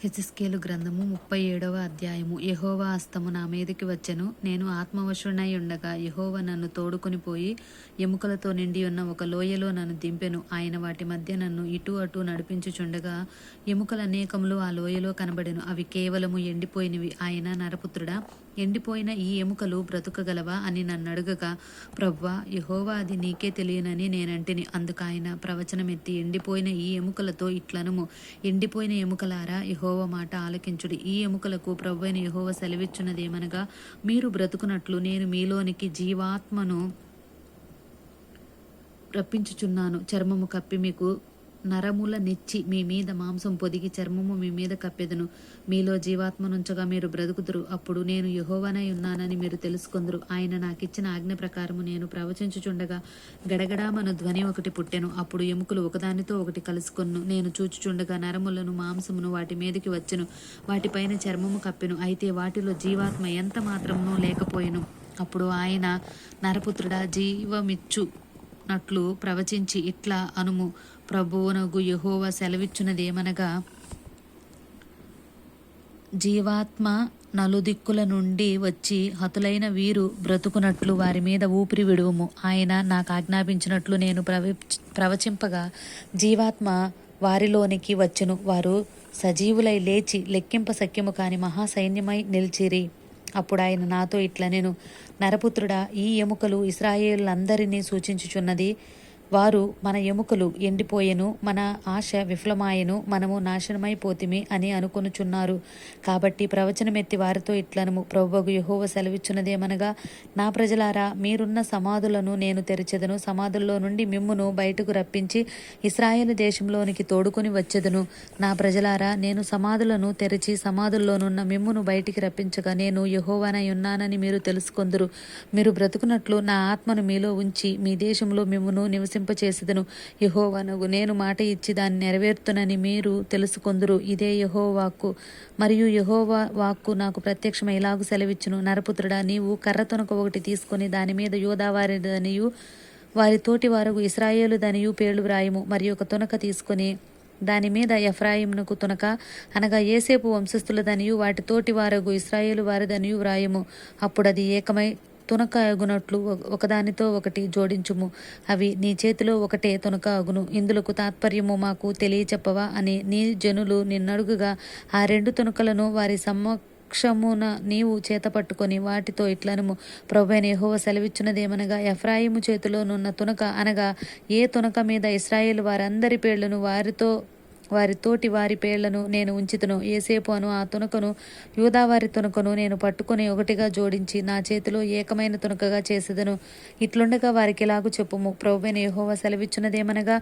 హెజెస్కేలు గ్రంథము 37వ అధ్యాయము. యెహోవా హస్తము నా మీదికి వచ్చెను. నేను ఆత్మవశుడనై ఉండగా యెహోవా నన్ను తోడుకొని పోయి ఎముకలతో నిండి ఉన్న ఒక లోయలో నన్ను దింపెను. ఆయన వాటి మధ్య నన్ను ఇటు అటు నడిపించుచుండగా ఎముకల అనేకములు ఆ లోయలో కనబడెను. అవి కేవలము ఎండిపోయినవి. ఆయన నరపుత్రుడా, ఎండిపోయిన ఈ ఎముకలు బ్రతుకగలవా అని నన్ను అడుగగా, ప్రవ్వా యెహోవా అది నీకే తెలియనని నేనంటిని. అందుకు ఆయన ప్రవచనమెత్తి, ఎండిపోయిన ఈ ఎముకలతో ఇట్లనుము, ఎండిపోయిన ఎముకలారా, యెహోవా మాట ఆలకించుడి. ఈ ఎముకలకు ప్రభువైన యెహోవా సెలవిచ్చున్నదేమనగా, మీరు బ్రతుకునట్లు నేను మీలోనికి జీవాత్మను రప్పించుచున్నాను. చర్మము కప్పి మీకు నరముల నెచ్చి మీ మీద మాంసం పొదిగి చర్మము మీ మీద కప్పెదను. మీలో జీవాత్మనుంచగా మీరు బ్రతుకుదురు. అప్పుడు నేను యెహోవానై ఉన్నానని మీరు తెలుసుకొందురు. ఆయన నాకిచ్చిన ఆజ్ఞ ప్రకారము నేను ప్రవచించుచుండగా గడగడామను ధ్వని ఒకటి పుట్టెను. అప్పుడు ఎముకలు ఒకదానితో ఒకటి కలుసుకొన్ను. నేను చూచుచుండగా నరములను మాంసమును వాటి మీదకి వచ్చెను. వాటిపైన చర్మము కప్పెను. అయితే వాటిలో జీవాత్మ ఎంత మాత్రమునో లేకపోయెను. అప్పుడు ఆయన, నరపుత్రుడా, జీవమిచ్చునట్లు ప్రవచించి ఇట్లా అనుము, ప్రభువునగు యెహోవా సెలవిచ్చున్నదేమనగా, జీవాత్మ నలుదిక్కుల నుండి వచ్చి హతులైన వీరు బ్రతుకునట్లు వారి మీద ఊపిరి విడువుము. ఆయన నాకు ఆజ్ఞాపించినట్లు నేను ప్రవచింపగా జీవాత్మ వారిలోనికి వచ్చెను. వారు సజీవులై లేచి లెక్కింప సఖ్యము కాని మహాసైన్యమై నిలిచిరి. అప్పుడు ఆయన నాతో ఇట్లనెను, నరపుత్రుడా, ఈ ఎముకలు ఇశ్రాయేలులందరినీ సూచించుచున్నది. వారు, మన ఎముకలు ఎండిపోయెను, మన ఆశ విఫలమాయెను, మనము నాశనమైపోతిమి అని అనుకొనుచున్నారు. కాబట్టి ప్రవచనమెత్తి వారితో ఇట్లనుము, ప్రభువగు యెహోవా సెలవిచ్చున్నదేమనగా, నా ప్రజలారా, మీరున్న సమాధులను నేను తెరిచెదను. సమాధుల్లో నుండి మిమ్మును బయటకు రప్పించి ఇశ్రాయేలు దేశంలోనికి తోడుకొని వచ్చెదను. నా ప్రజలారా, నేను సమాధులను తెరిచి సమాధుల్లోనున్న మిమ్మును బయటికి రప్పించగా నేను యెహోవానై ఉన్నానని మీరు తెలుసుకొందురు. మీరు బ్రతుకునట్లు నా ఆత్మను మీలో ఉంచి మీ దేశంలో మిమ్మును నివసింపచేసెదను. యెహోవానగు నేను మాట ఇచ్చి దాన్ని నెరవేర్తునని మీరు తెలుసుకొందురు. ఇదే యెహోవా వాక్కు. మరియు యెహోవా వాక్కు నాకు ప్రత్యక్షమై ఇలాగు సెలవిచ్చును, నరపుత్రుడా, నీవు కర్ర తొనక ఒకటి తీసుకొని దాని మీద యూదావారిదనియు వారి తోటి వారగు ఇశ్రాయేలుదనియు పేర్లు వ్రాయము. మరి ఒక తొనక తీసుకొని దాని మీద ఎఫ్రాయిమునకు తునక, అనగా యోసేపు వంశస్థులదనియు వాటి తోటి వారగు ఇశ్రాయేలు వారిదనియు వ్రాయము. అప్పుడు అది ఏకమై తునక అగునట్లు ఒకదానితో ఒకటి జోడించుము. అవి నీ చేతిలో ఒకటే తునక అగును. ఇందులకు తాత్పర్యము మాకు తెలియచెప్పవా అని నీ జనులు నిన్నడుగుగా, ఆ రెండు తునకలను వారి సమక్షమున నీవు చేతపట్టుకొని వాటితో ఇట్లనుము, ప్రభువైన యెహోవా సెలవిచ్చున్నదేమనగా, ఎఫ్రాయిము చేతిలోనున్న తునక, అనగా ఏ తునక మీద ఇశ్రాయేలు వారందరి పేర్లను వారి తోటి వారి పేర్లను నేను ఉంచుతును. యోసేపు అను ఆ తునకను యూదావారి తునకను నేను పట్టుకుని ఒకటిగా జోడించి నా చేతిలో ఏకమైన తునకగా చేసేదను. ఇట్లుండగా వారికి ఇలాగు చెప్పుము, ప్రభువైన యెహోవా సెలవిచ్చున్నదేమనగా,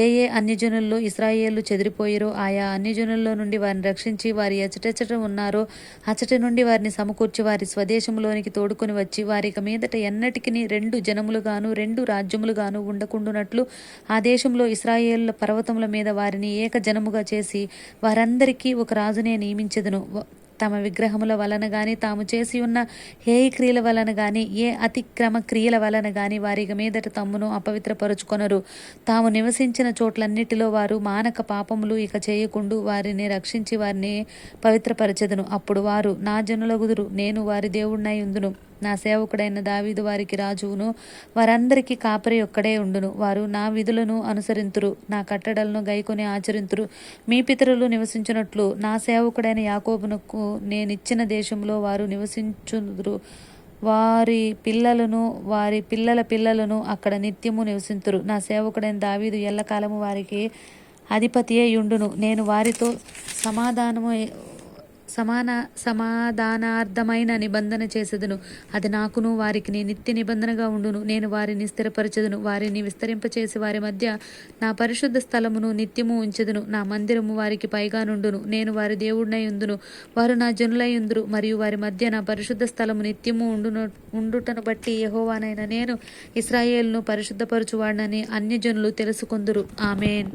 ఏ అన్యజనుల్లో ఇశ్రాయేలు చెదిరిపోయిరో ఆయా అన్యజనుల్లో నుండి వారిని రక్షించి వారి ఎచటెచట ఉన్నారో అచటి నుండి వారిని సమకూర్చి వారి స్వదేశంలోనికి తోడుకొని వచ్చి వారికి మీదట ఎన్నటికి రెండు జనములుగాను రెండు రాజ్యములుగాను ఉండకుండునట్లు ఆ దేశంలో ఇశ్రాయేలు పర్వతముల మీద వారిని ఏక జనముగా చేసి వారందరికీ ఒక రాజునే నియమించెదను. తమ విగ్రహముల వలన గాని తాము చేసి ఉన్న హేయ క్రియల వలన గాని ఏ అతిక్రమ క్రియల వలన గాని వారి మీదట తమ్మును అపవిత్రపరుచుకొనరు. తాము నివసించిన చోట్లన్నిటిలో వారు మానక పాపములు ఇక చేయకుండు వారిని రక్షించి వారిని పవిత్రపరచెదను. అప్పుడు వారు నా జనులగుదురు, నేను వారి దేవుడినై ఉందును. నా సేవకుడైన దావీదు వారికి రాజువును, వారందరికీ కాపరి ఒక్కడే ఉండును. వారు నా విధులను అనుసరింతురు, నా కట్టడలను గైకొని ఆచరింతురు. మీ పితరులు నివసించినట్లు నా సేవకుడైన యాకోబునకు నేనిచ్చిన దేశంలో వారు నివసించుదురు. వారి పిల్లలను వారి పిల్లల పిల్లలను అక్కడ నిత్యము నివసింతురు. నా సేవకుడైన దావీదు ఎల్లకాలము వారికి అధిపతియే యుండును. నేను వారితో సమాధానార్థమైన నిబంధన చేసేదను. అది నాకును వారికి నిత్య నిబంధనగా ఉండును. నేను వారిని స్థిరపరచెదను. వారిని విస్తరింపచేసి వారి మధ్య నా పరిశుద్ధ స్థలమును నిత్యము ఉంచెదను. నా మందిరము వారికి పైగా నుండును. నేను వారి దేవుడినై ఉందును, వారు నా జనులై ఉందురు. మరియు వారి మధ్య నా పరిశుద్ధ స్థలము నిత్యము ఉండుటను బట్టి యెహోవానైన నేను ఇశ్రాయేలును పరిశుద్ధపరచువాడనని అన్యజనులు తెలుసుకొందురు. ఆమేన్.